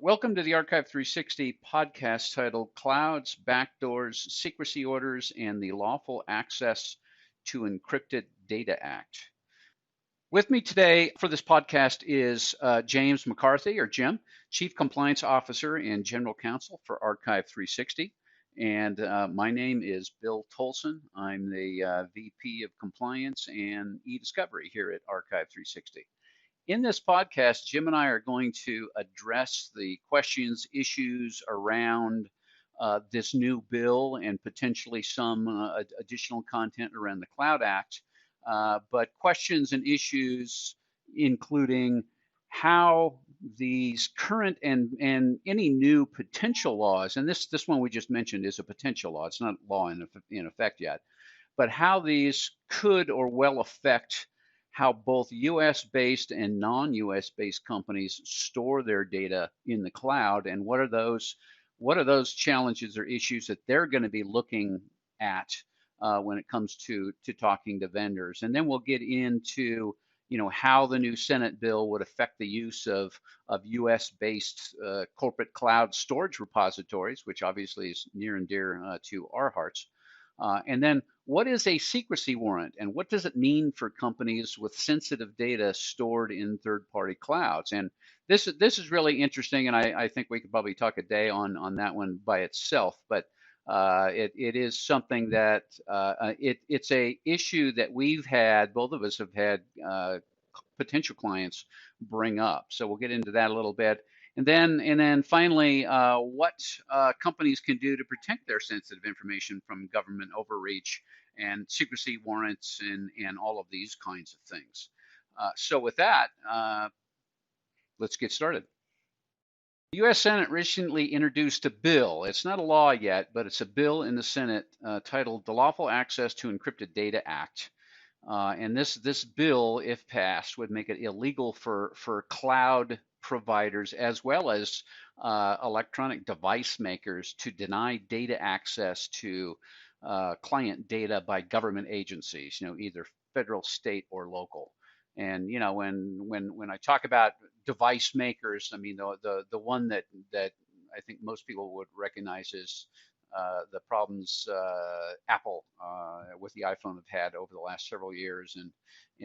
Welcome to the Archive360 podcast titled Clouds, Backdoors, Secrecy Orders, and the Lawful Access to Encrypted Data Act. With me today for this podcast is James McCarthy, or Jim, Chief Compliance Officer and General Counsel for Archive360. And my name is Bill Tolson. I'm the VP of Compliance and eDiscovery here at Archive360. In this podcast, Jim and I are going to address the questions, issues around this new bill and potentially some additional content around the Cloud Act, but questions and issues including how these current and any new potential laws, and this one we just mentioned is a potential law, it's not law in effect yet, but how these could or will affect how both US-based and non-US based companies store their data in the cloud, and what are those challenges or issues that they're going to be looking at when it comes to talking to vendors. And then we'll get into how the new Senate bill would affect the use of US-based corporate cloud storage repositories, which obviously is near and dear to our hearts. And then what is a secrecy warrant, and what does it mean for companies with sensitive data stored in third-party clouds? And this is really interesting, and I think we could probably talk a day on that one by itself. But it is something that it's a issue that both of us have had potential clients bring up. So we'll get into that a little bit. And then finally, what companies can do to protect their sensitive information from government overreach and secrecy warrants and all of these kinds of things. So with that, let's get started. The U.S. Senate recently introduced a bill. It's not a law yet, but it's a bill in the Senate titled the Lawful Access to Encrypted Data Act. And this bill, if passed, would make it illegal for cloud providers as well as electronic device makers to deny data access to client data by government agencies, either federal, state, or local. And when I talk about device makers, I mean the one that I think most people would recognize is the problems Apple with the iPhone have had over the last several years in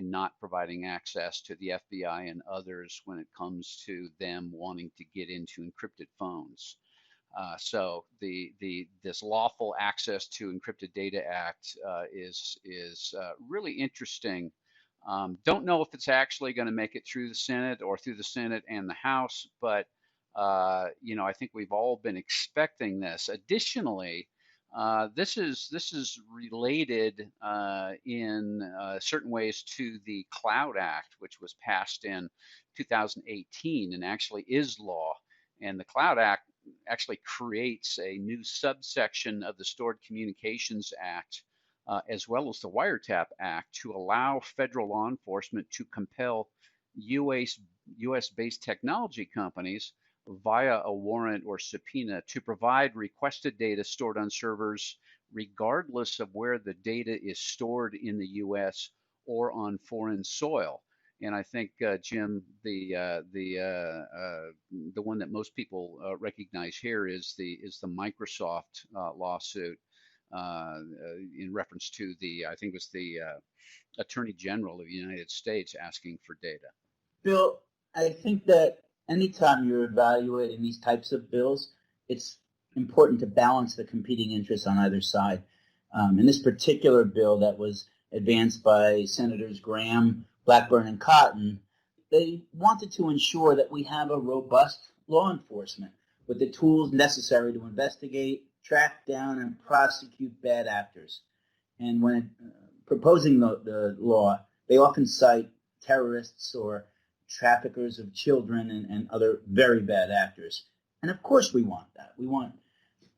not providing access to the FBI and others when it comes to them wanting to get into encrypted phones. So this Lawful Access to Encrypted Data Act is really interesting. Don't know if it's actually going to make it through the Senate or through the Senate and the House, but I think we've all been expecting this. Additionally, this is related in certain ways to the Cloud Act, which was passed in 2018 and actually is law. And the Cloud Act actually creates a new subsection of the Stored Communications Act, as well as the Wiretap Act, to allow federal law enforcement to compel US-based technology companies via a warrant or subpoena to provide requested data stored on servers regardless of where the data is stored in the US or on foreign soil. And I think, Jim, the one that most people recognize here is the Microsoft lawsuit in reference to I think it was the Attorney General of the United States asking for data. Bill, I think that anytime you're evaluating these types of bills, it's important to balance the competing interests on either side. In this particular bill that was advanced by Senators Graham, Blackburn, and Cotton, they wanted to ensure that we have a robust law enforcement with the tools necessary to investigate, track down, and prosecute bad actors. And when proposing the law, they often cite terrorists or traffickers of children and other very bad actors. And of course we want that. We want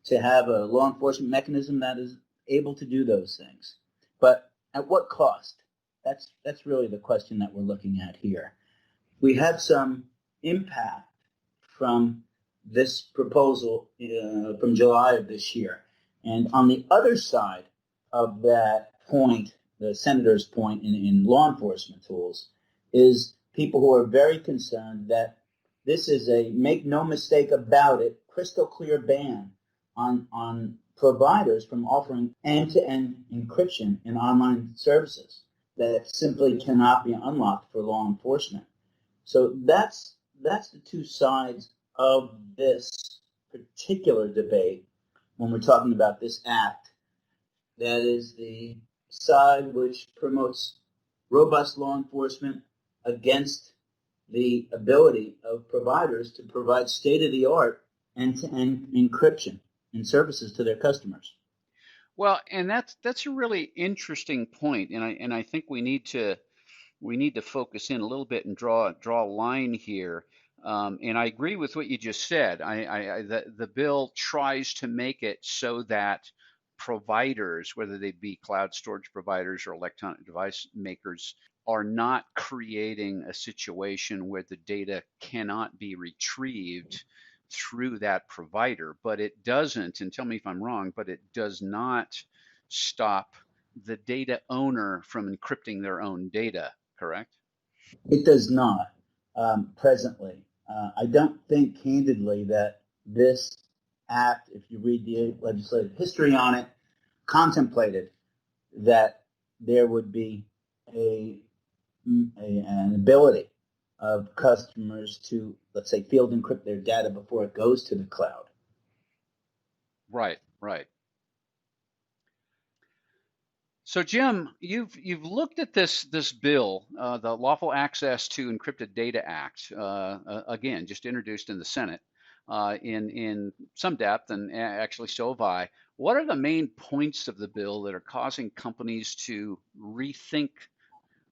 to have a law enforcement mechanism that is able to do those things. But at what cost? That's really the question that we're looking at here. We have some impact from this proposal from July of this year. And on the other side of that point, the senator's point in law enforcement tools, is people who are very concerned that This is a, make no mistake about it, crystal clear ban on providers from offering end-to-end encryption in online services that simply cannot be unlocked for law enforcement. So that's the two sides of this particular debate when we're talking about this act. That is the side which promotes robust law enforcement against the ability of providers to provide state-of-the-art end-to-end encryption and services to their customers. Well, and that's a really interesting point, and I think we need to focus in a little bit and draw a line here. And I agree with what you just said. The bill tries to make it so that providers, whether they be cloud storage providers or electronic device makers, are not creating a situation where the data cannot be retrieved through that provider. But it doesn't, and tell me if I'm wrong, but it does not stop the data owner from encrypting their own data, correct? It does not presently. I don't think candidly that this act, if you read the legislative history on it, contemplated that there would be an ability of customers to, let's say, field encrypt their data before it goes to the cloud. Right, right. So Jim, you've looked at this bill, the Lawful Access to Encrypted Data Act, again, just introduced in the Senate, in some depth, and actually so have I. What are the main points of the bill that are causing companies to rethink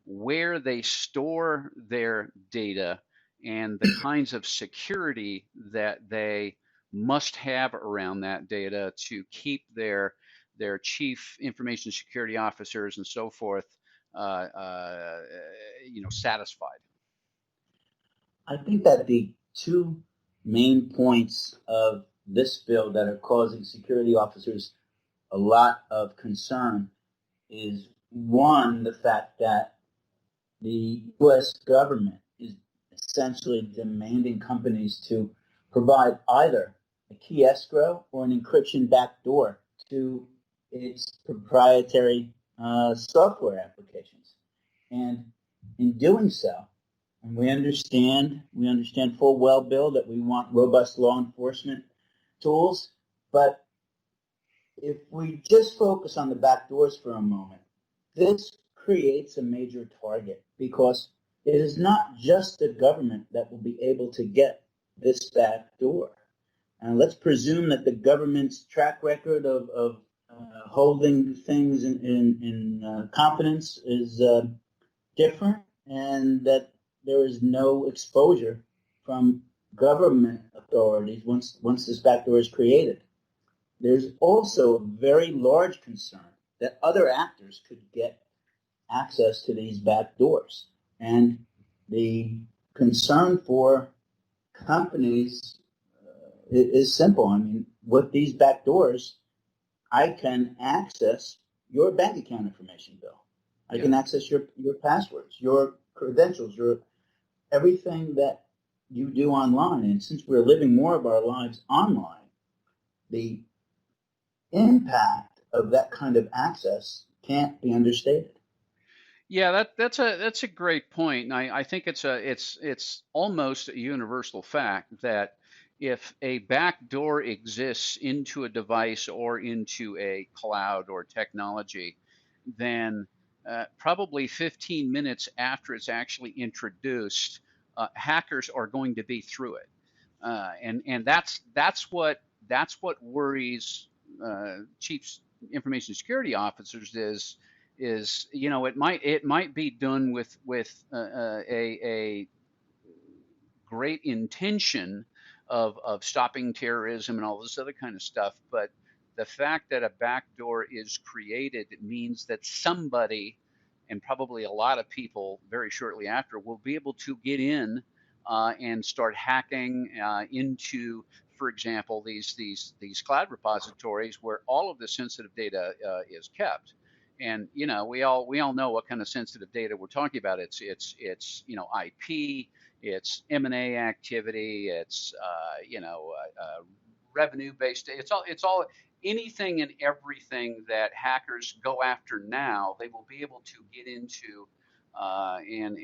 where they store their data and the kinds of security that they must have around that data to keep their chief information security officers and so forth, satisfied? I think that the two main points of this bill that are causing security officers a lot of concern is, one, the fact that the U.S. government is essentially demanding companies to provide either a key escrow or an encryption backdoor to its proprietary software applications. And in doing so, and we understand full well, Bill, that we want robust law enforcement tools, but if we just focus on the backdoors for a moment, this creates a major target because it is not just the government that will be able to get this backdoor. And let's presume that the government's track record of holding things in confidence is different, and that there is no exposure from government authorities once this backdoor is created. There's also a very large concern that other actors could get access to these backdoors. And the concern for companies is simple. I mean, with these backdoors, I can access your bank account information, Bill. I can access your passwords, your credentials, your everything that you do online. And since we're living more of our lives online, the impact of that kind of access can't be understated. Yeah, that's a great point, and I think it's almost a universal fact that if a backdoor exists into a device or into a cloud or technology, then probably 15 minutes after it's actually introduced, hackers are going to be through it, and that's what worries chief information security officers is it might be done with a great intention of stopping terrorism and all this other kind of stuff, but the fact that a backdoor is created means that somebody, and probably a lot of people very shortly after, will be able to get in and start hacking into, for example, these cloud repositories where all of the sensitive data is kept. And we all know what kind of sensitive data we're talking about. It's IP, it's M&A activity, it's revenue based. It's all anything and everything that hackers go after now. They will be able to get into and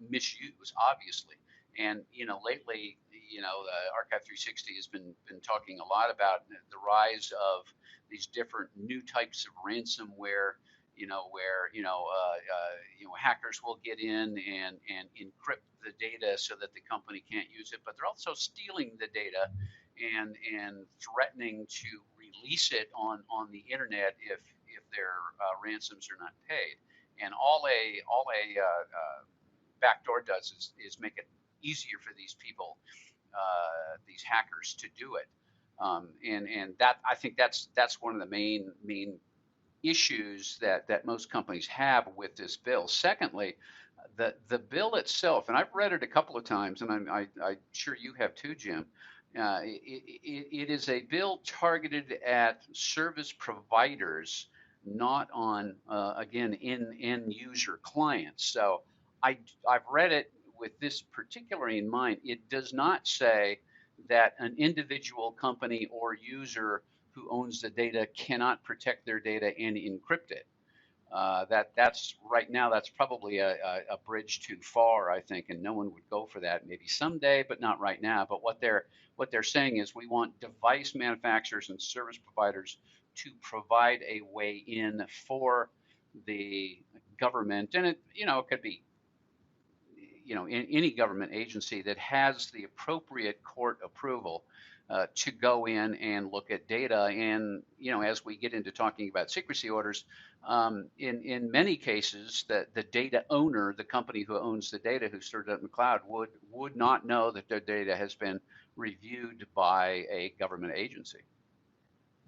misuse, obviously. And lately, Archive360 has been talking a lot about the rise of these different new types of ransomware. Hackers will get in and encrypt the data so that the company can't use it, but they're also stealing the data and threatening to release it on the internet if their ransoms are not paid. And all a backdoor does is make it easier for these people, these hackers, to do it. And that, I think that's one of the main issues that most companies have with this bill. Secondly, the bill itself, and I've read it a couple of times, and I'm sure you have too, Jim. It is a bill targeted at service providers, not on again end user clients. So I've read it with this particular in mind. It does not say that an individual company or user who owns the data cannot protect their data and encrypt it. That's right now, that's probably a bridge too far, I think, and no one would go for that. Maybe someday, but not right now. But what they're saying is we want device manufacturers and service providers to provide a way in for the government, and it could be in any government agency that has the appropriate court approval to go in and look at data. And as we get into talking about secrecy orders, in many cases, the data owner, the company who owns the data, who stored it up in the cloud, would not know that their data has been reviewed by a government agency.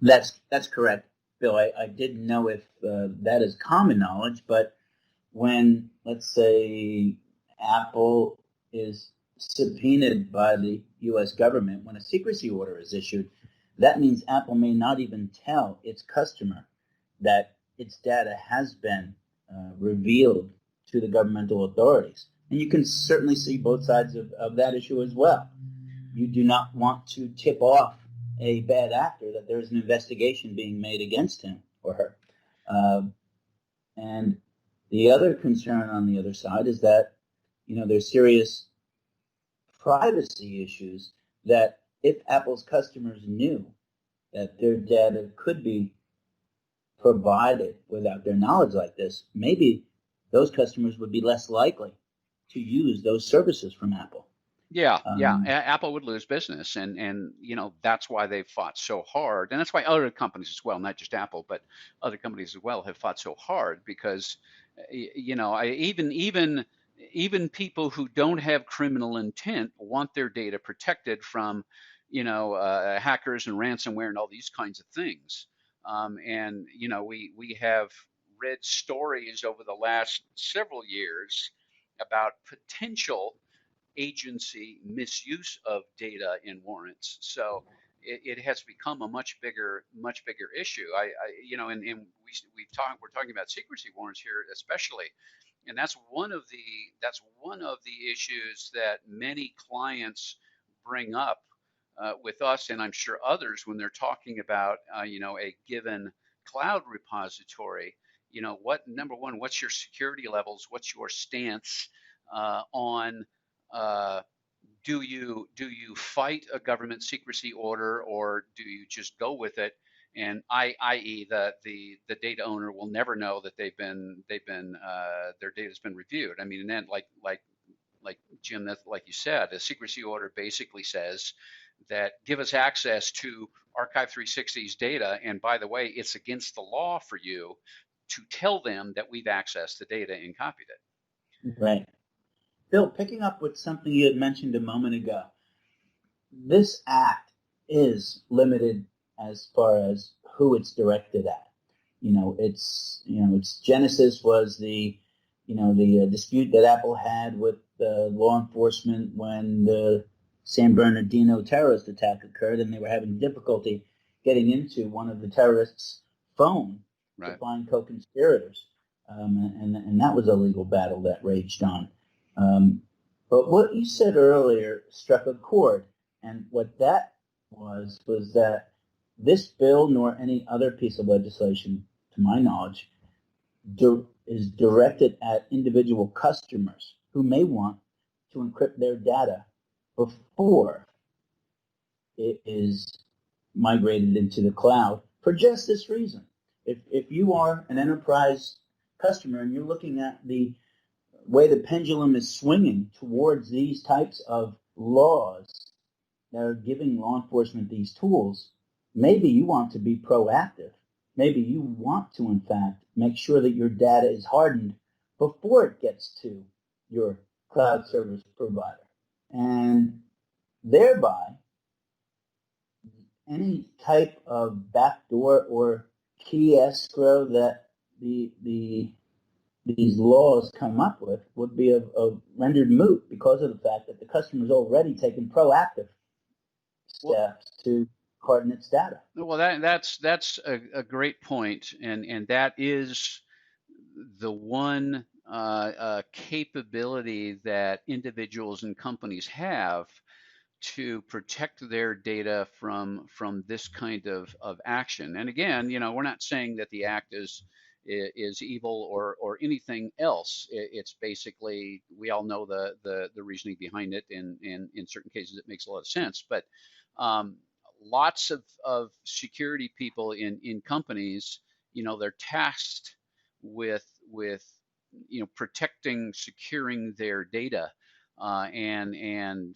That's correct, Bill. I didn't know if that is common knowledge, but when, let's say, Apple is subpoenaed by the U.S. government, when a secrecy order is issued, that means Apple may not even tell its customer that its data has been revealed to the governmental authorities. And you can certainly see both sides of that issue as well. You do not want to tip off a bad actor that there's an investigation being made against him or her. And the other concern on the other side is that there's serious privacy issues, that if Apple's customers knew that their data could be provided without their knowledge like this, maybe those customers would be less likely to use those services from Apple. Yeah. Apple would lose business, and that's why they've fought so hard, and that's why other companies as well, not just Apple, but other companies as well, have fought so hard, because even people who don't have criminal intent want their data protected from hackers and ransomware and all these kinds of things. We have read stories over the last several years about potential agency misuse of data in warrants. So it has become a much bigger issue. We're talking about secrecy warrants here especially, and that's one of the issues that many clients bring up with us, and I'm sure others, when they're talking about a given cloud repository. Number one, what's your security levels? What's your stance on do you fight a government secrecy order, or do you just go with it? And i.e. the data owner will never know that their data's been reviewed. I mean, and then like Jim, like you said, a secrecy order basically says that give us access to Archive360's data, and by the way, it's against the law for you to tell them that we've accessed the data and copied it. Right. Bill, picking up with something you had mentioned a moment ago, this act is limited as far as who it's directed at. Its genesis was the dispute that Apple had with law enforcement when the San Bernardino terrorist attack occurred, and they were having difficulty getting into one of the terrorists' phone to find co-conspirators, and that was a legal battle that raged on. But what you said earlier struck a chord, and what that was that this bill, nor any other piece of legislation, to my knowledge, is directed at individual customers who may want to encrypt their data before it is migrated into the cloud for just this reason. If you are an enterprise customer and you're looking at the way the pendulum is swinging towards these types of laws that are giving law enforcement these tools, maybe you want to be proactive. Maybe you want to, in fact, make sure that your data is hardened before it gets to your cloud service provider. And thereby, any type of backdoor or key escrow that these laws come up with would be rendered moot because of the fact that the customer's already taken proactive steps to harden its data. Well, that's a great point, and that is the one capability that individuals and companies have to protect their data from this kind of action. And again, we're not saying that the act is evil or anything else. It's basically, we all know the reasoning behind it, and in certain cases it makes a lot of sense. But lots of security people in companies, they're tasked with protecting, securing their data, and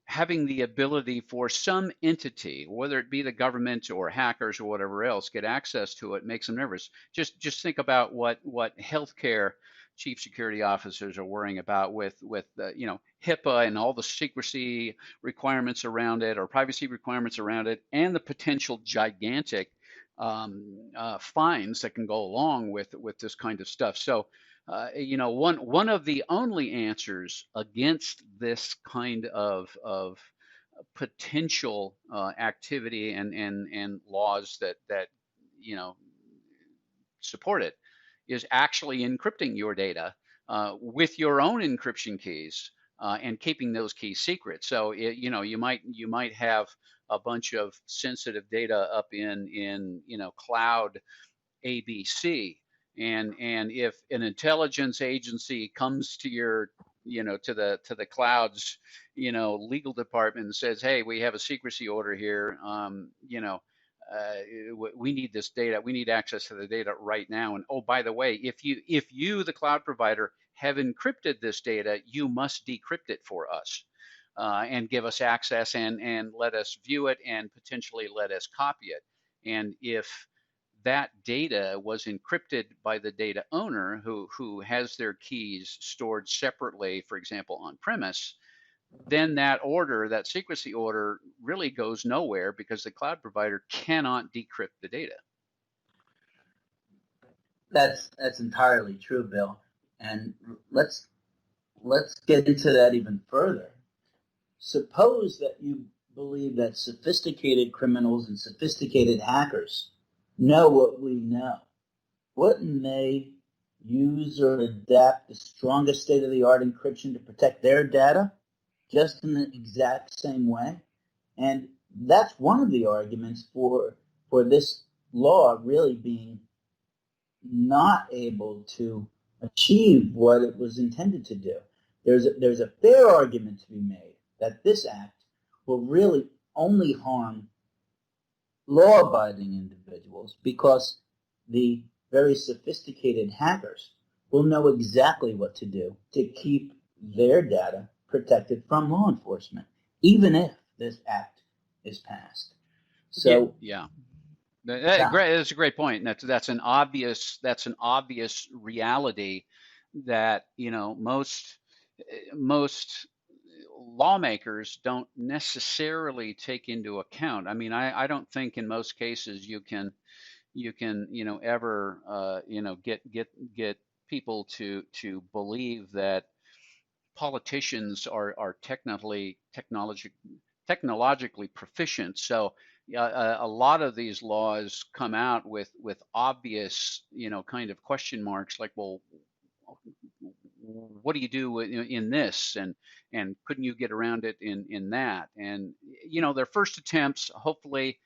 having the ability for some entity, whether it be the government or hackers or whatever else, get access to it makes them nervous. Just think about what healthcare chief security officers are worrying about with HIPAA and all the secrecy requirements around it, or privacy requirements around it, and the potential gigantic fines that can go along with this kind of stuff. So one of the only answers against this kind of potential activity and laws that support it is actually encrypting your data with your own encryption keys and keeping those keys secret. So you might have a bunch of sensitive data up in cloud ABC. And if an intelligence agency comes to your, to the cloud's, legal department and says, hey, we have a secrecy order here, we need this data, we need access to the data right now. And oh, by the way, if you, the cloud provider, have encrypted this data, you must decrypt it for us and give us access and let us view it and potentially let us copy it. And if that data was encrypted by the data owner who has their keys stored separately, for example, on premise, then that secrecy order really goes nowhere because the cloud provider cannot decrypt the data. That's entirely true, Bill. And let's get into that even further. Suppose that you believe that sophisticated criminals and sophisticated hackers know what we know. Wouldn't they use or adapt the strongest state-of-the-art encryption to protect their data just in the exact same way? And that's one of the arguments for this law really being not able to achieve what it was intended to do. There's a fair argument to be made that this act will really only harm law-abiding individuals because the very sophisticated hackers will know exactly what to do to keep their data protected from law enforcement, even if this act is passed. So yeah. That's a great point. That's an obvious reality that most lawmakers don't necessarily take into account. I mean, I don't think in most cases you can ever get people to believe that politicians are technologically proficient. So a lot of these laws come out with obvious kind of question marks, like, well, what do you do in this, and couldn't you get around it in that? And their first attempts, hopefully,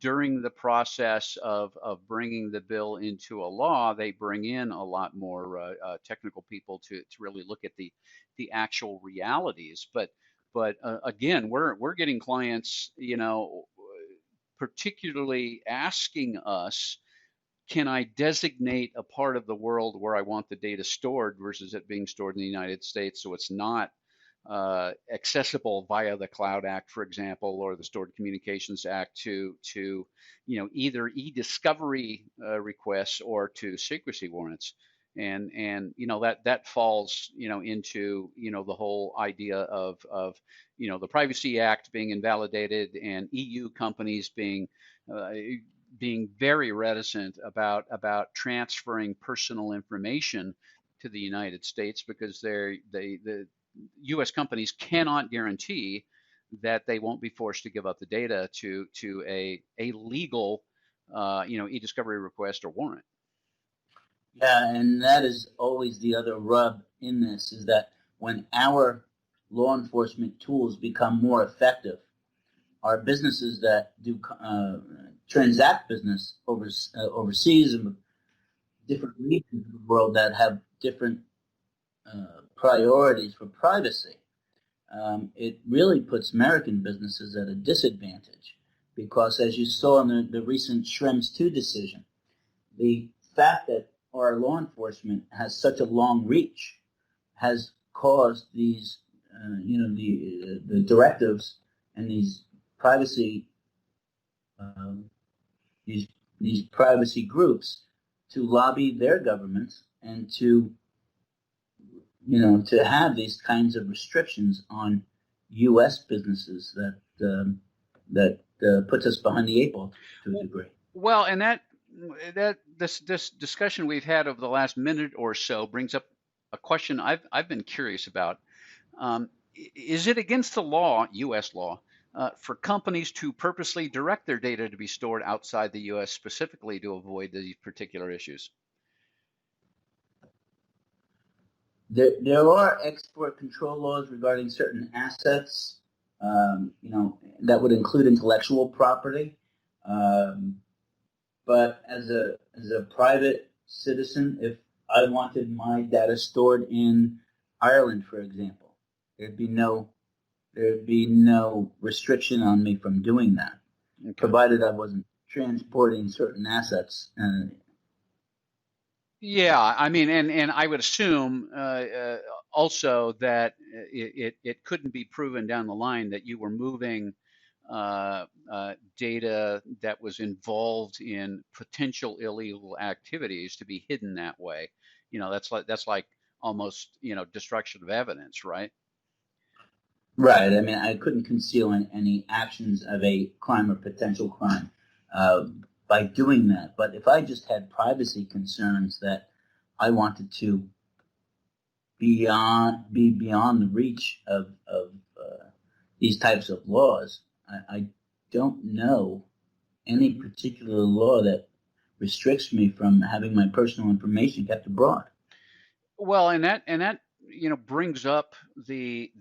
during the process of bringing the bill into a law, they bring in a lot more technical people to really look at the actual realities. But again, we're getting clients, particularly asking us, can I designate a part of the world where I want the data stored versus it being stored in the United States, so it's not accessible via the Cloud Act, for example, or the Stored Communications Act to either eDiscovery requests or to secrecy warrants, and that falls into the whole idea of the Privacy Act being invalidated and EU companies being very reticent about transferring personal information to the United States because the U.S. companies cannot guarantee that they won't be forced to give up the data to a legal e-discovery request or warrant. Yeah, and that is always the other rub in this, is that when our law enforcement tools become more effective, our businesses that do transact business overseas and different regions of the world that have different priorities for privacy, it really puts American businesses at a disadvantage because, as you saw in the recent Schrems 2 decision, the fact that our law enforcement has such a long reach has caused these, the directives and these privacy, these privacy groups to lobby their governments and to have these kinds of restrictions on U.S. businesses that puts us behind the eight ball to a degree. Well, and this discussion we've had over the last minute or so brings up a question I've been curious about. Is it against the law, U.S. law, for companies to purposely direct their data to be stored outside the U.S. specifically to avoid these particular issues? There are export control laws regarding certain assets, that would include intellectual property. But as a private citizen, if I wanted my data stored in Ireland, for example, there'd be no restriction on me from doing that, okay, provided I wasn't transporting certain assets. Yeah, I mean, and I would assume also that it couldn't be proven down the line that you were moving data that was involved in potential illegal activities to be hidden that way. That's like almost destruction of evidence, right? Right. I mean, I couldn't conceal any actions of a crime or potential crime by doing that. But if I just had privacy concerns that I wanted to be beyond the reach of these types of laws, I don't know any particular law that restricts me from having my personal information kept abroad. Well, and that brings up the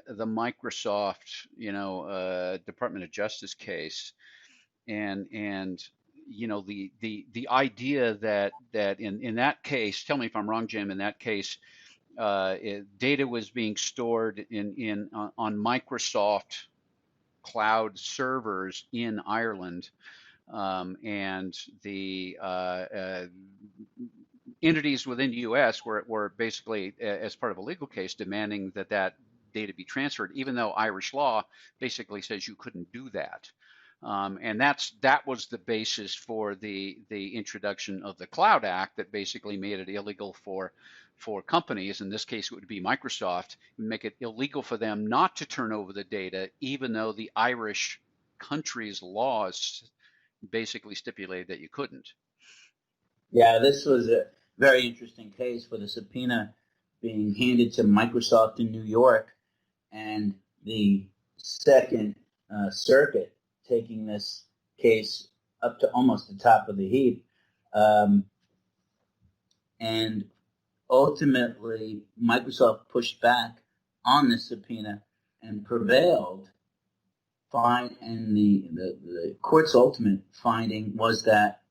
Microsoft Department of Justice case, and the idea that in that case, tell me if I'm wrong, Jim, in that case, data was being stored on Microsoft cloud servers in Ireland, and the entities within the U.S. were basically, as part of a legal case, demanding that data be transferred, even though Irish law basically says you couldn't do that. And that was the basis for the introduction of the Cloud Act that basically made it illegal for companies, in this case it would be Microsoft, make it illegal for them not to turn over the data, even though the Irish country's laws basically stipulated that you couldn't. Yeah, this was a very interesting case with a subpoena being handed to Microsoft in New York, and the Second Circuit taking this case up to almost the top of the heap, and ultimately, Microsoft pushed back on the subpoena and prevailed. Fine, and the court's ultimate finding was that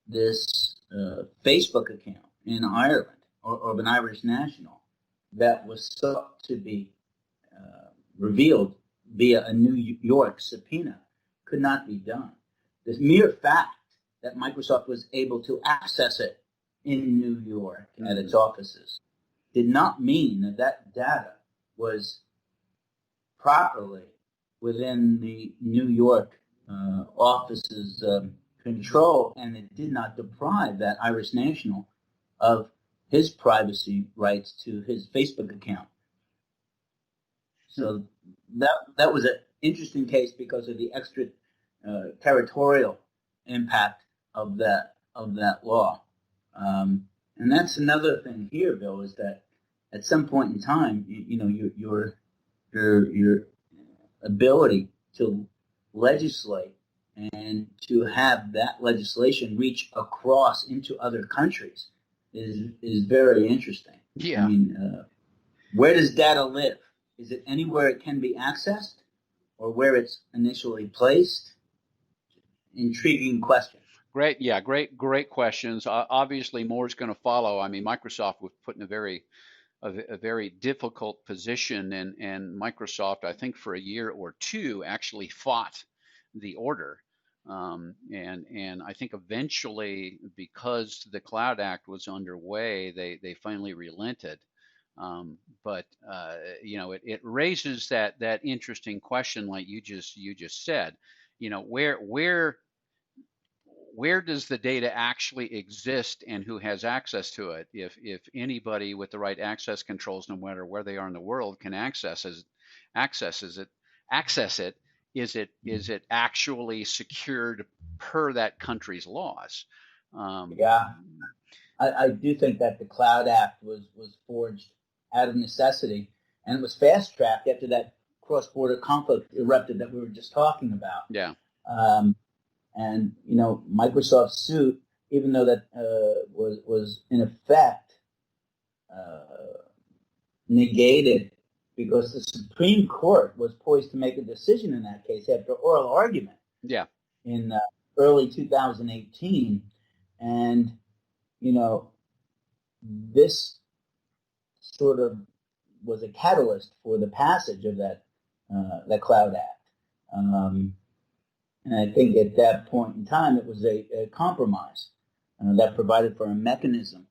this Facebook account in Ireland, or of an Irish national, that was sought to be revealed via a New York subpoena could not be done. The mere fact that Microsoft was able to access it in New York at its offices did not mean that that data was properly within the New York office's control, and it did not deprive that Irish national of his privacy rights to his Facebook account. So that was an interesting case because of the extra territorial impact of that law. And that's another thing here, Bill, is that at some point in time, your ability to legislate and to have that legislation reach across into other countries is very interesting. Yeah. I mean, where does data live? Is it anywhere it can be accessed, or where it's initially placed? Intriguing question. Great, yeah, great questions. Obviously, more is going to follow. I mean, Microsoft was put in a very difficult position, and Microsoft, I think, for a year or two, actually fought the order, and I think eventually, because the Cloud Act was underway, they finally relented. But it raises that interesting question, like you just said. Where does the data actually exist, and who has access to it? If anybody with the right access controls, no matter where they are in the world, can access it, is it actually secured per that country's laws? Yeah, I do think that the Cloud Act was forged out of necessity, and it was fast tracked after that cross-border conflict erupted that we were just talking about. Yeah. And Microsoft's suit, even though that was in effect negated because the Supreme Court was poised to make a decision in that case after oral argument. Yeah. In early 2018, and this sort of was a catalyst for the passage of that Cloud Act. And I think at that point in time, it was a compromise that provided for a mechanism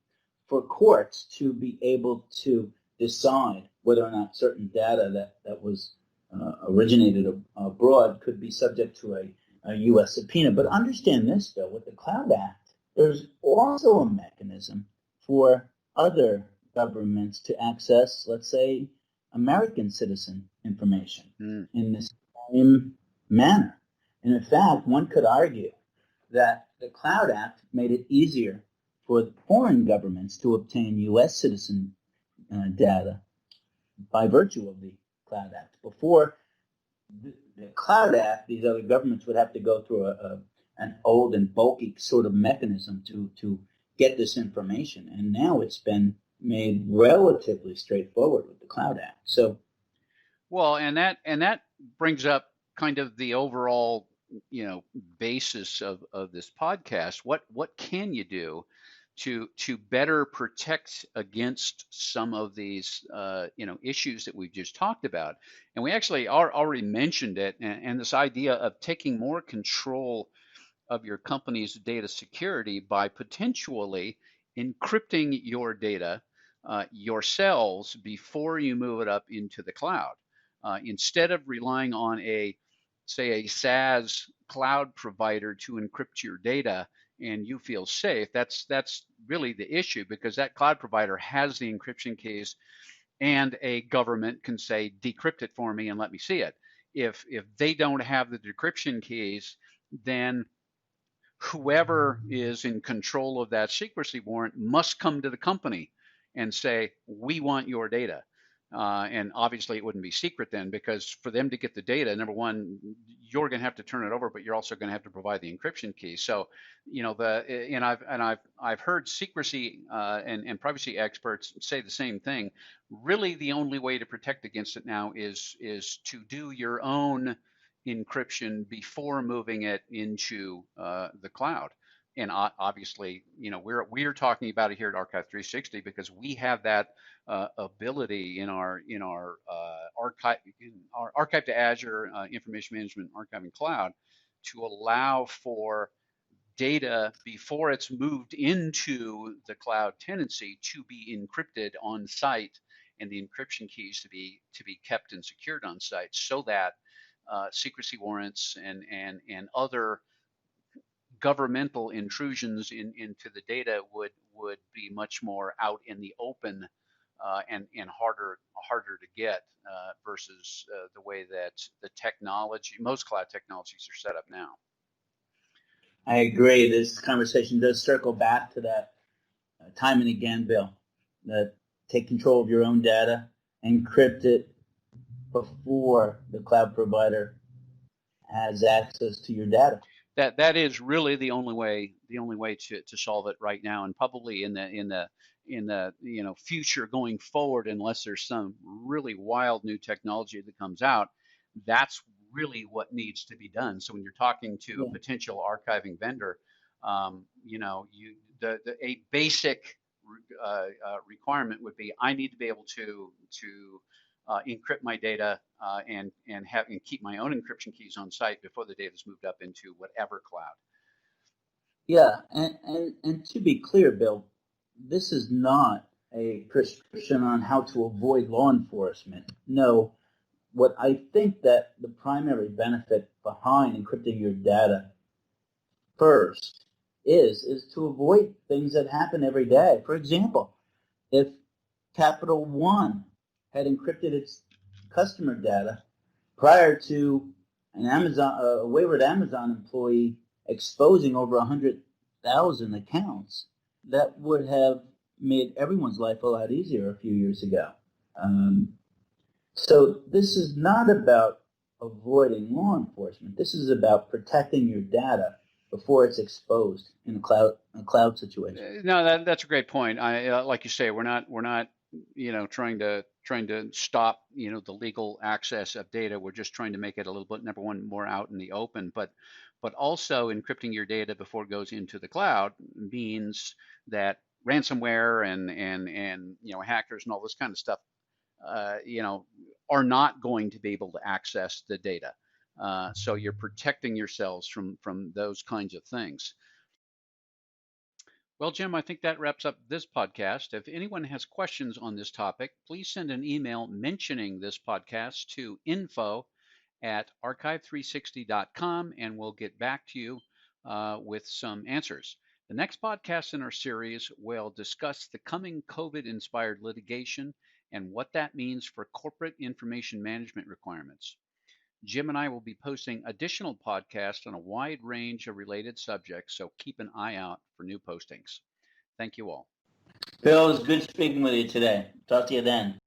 for courts to be able to decide whether or not certain data that was originated abroad could be subject to a U.S. subpoena. But understand this, though, with the Cloud Act, there's also a mechanism for other governments to access, let's say, American citizen information in the same manner. And in fact, one could argue that the Cloud Act made it easier for foreign governments to obtain U.S. citizen data by virtue of the Cloud Act. Before the Cloud Act, these other governments would have to go through an old and bulky sort of mechanism to get this information. And now it's been made relatively straightforward with the Cloud Act. So, well, and that brings up kind of the overall basis of this podcast. What can you do to better protect against some of these issues that we've just talked about? And we actually already mentioned it, and this idea of taking more control of your company's data security by potentially encrypting your data yourselves before you move it up into the cloud, instead of relying on a SaaS cloud provider to encrypt your data and you feel safe. That's really the issue, because that cloud provider has the encryption keys, and a government can say, decrypt it for me and let me see it. If they don't have the decryption keys, then whoever is in control of that secrecy warrant must come to the company and say, we want your data. And obviously it wouldn't be secret then, because for them to get the data, number one, you're going to have to turn it over, but you're also going to have to provide the encryption key. So, I've heard secrecy and privacy experts say the same thing. Really, the only way to protect against it now is to do your own encryption before moving it into the cloud. And obviously, we're talking about it here at Archive360 because we have that ability in our archive to Azure information management archiving cloud to allow for data before it's moved into the cloud tenancy to be encrypted on site, and the encryption keys to be kept and secured on site, so that secrecy warrants and other governmental intrusions into the data would be much more out in the open and harder to get versus the way that the technology, most cloud technologies, are set up now. I agree. This conversation does circle back to that time and again, Bill, that take control of your own data, encrypt it before the cloud provider has access to your data. That is really the only way to solve it right now, and probably in the future going forward, unless there's some really wild new technology that comes out. That's really what needs to be done. So when you're talking to a potential archiving vendor, a basic requirement would be, I need to be able to encrypt my data and keep my own encryption keys on site before the data is moved up into whatever cloud. Yeah, and to be clear, Bill, this is not a prescription on how to avoid law enforcement. No, what I think that the primary benefit behind encrypting your data first is to avoid things that happen every day. For example, if Capital One had encrypted its customer data prior to a wayward Amazon employee exposing over 100,000 accounts, that would have made everyone's life a lot easier a few years ago. So this is not about avoiding law enforcement. This is about protecting your data before it's exposed in a cloud situation. No, that's a great point. Like you say, we're not trying to stop the legal access of data. We're just trying to make it a little bit, number one, more out in the open. But also encrypting your data before it goes into the cloud means that ransomware and hackers and all this kind of stuff are not going to be able to access the data. So you're protecting yourselves from those kinds of things. Well, Jim, I think that wraps up this podcast. If anyone has questions on this topic, please send an email mentioning this podcast to info@archive360.com, and we'll get back to you with some answers. The next podcast in our series will discuss the coming COVID-inspired litigation and what that means for corporate information management requirements. Jim and I will be posting additional podcasts on a wide range of related subjects, so keep an eye out for new postings. Thank you all. Bill, it was good speaking with you today. Talk to you then.